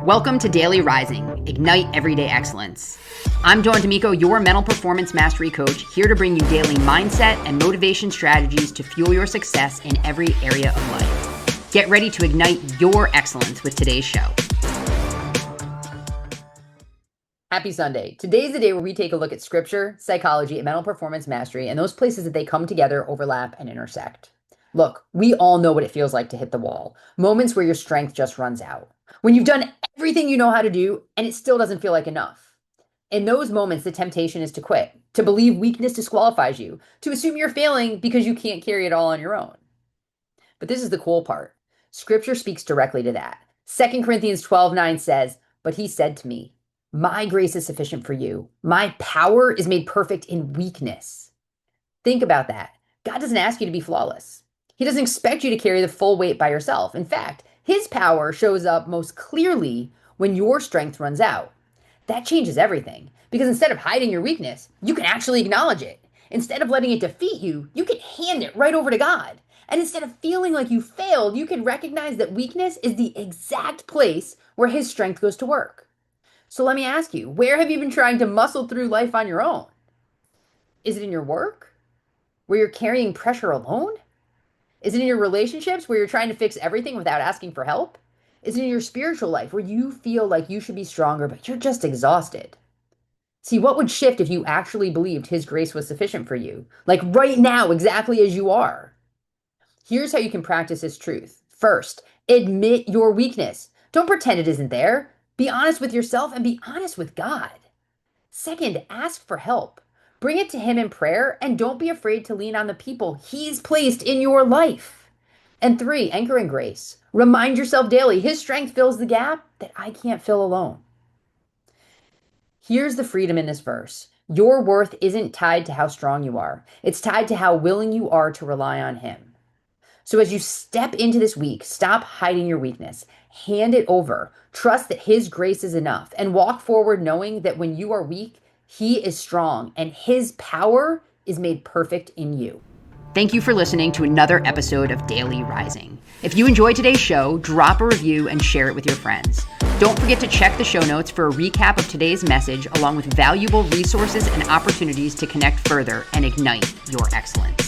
Welcome to Daily Rising, Ignite Everyday Excellence. I'm Dawn D'Amico, your mental performance mastery coach, here to bring you daily mindset and motivation strategies to fuel your success in every area of life. Get ready to ignite your excellence with today's show. Happy Sunday. Today's the day where we take a look at scripture, psychology, and mental performance mastery, and those places that they come together, overlap, and intersect. Look, we all know what it feels like to hit the wall. Moments where your strength just runs out. When you've done everything you know how to do and it still doesn't feel like enough. In those moments, the temptation is to quit, to believe weakness disqualifies you, to assume you're failing because you can't carry it all on your own. But this is the cool part. Scripture speaks directly to that. 2 Corinthians 12:9 says, "But he said to me, my grace is sufficient for you. My power is made perfect in weakness." Think about that. God doesn't ask you to be flawless. He doesn't expect you to carry the full weight by yourself. In fact, his power shows up most clearly when your strength runs out. That changes everything, because instead of hiding your weakness, you can actually acknowledge it. Instead of letting it defeat you, you can hand it right over to God. And instead of feeling like you failed, you can recognize that weakness is the exact place where his strength goes to work. So let me ask you, where have you been trying to muscle through life on your own? Is it in your work, where you're carrying pressure alone? Is it in your relationships where you're trying to fix everything without asking for help? Is it in your spiritual life where you feel like you should be stronger, but you're just exhausted? See, what would shift if you actually believed his grace was sufficient for you? Like right now, exactly as you are. Here's how you can practice this truth. First, admit your weakness. Don't pretend it isn't there. Be honest with yourself and be honest with God. Second, ask for help. Bring it to him in prayer, and don't be afraid to lean on the people he's placed in your life. And 3, anchor in grace. Remind yourself daily, his strength fills the gap that I can't fill alone. Here's the freedom in this verse. Your worth isn't tied to how strong you are. It's tied to how willing you are to rely on him. So as you step into this week, stop hiding your weakness. Hand it over. Trust that his grace is enough, and walk forward knowing that when you are weak, he is strong, and his power is made perfect in you. Thank you for listening to another episode of Daily Rising. If you enjoyed today's show, drop a review and share it with your friends. Don't forget to check the show notes for a recap of today's message, along with valuable resources and opportunities to connect further and ignite your excellence.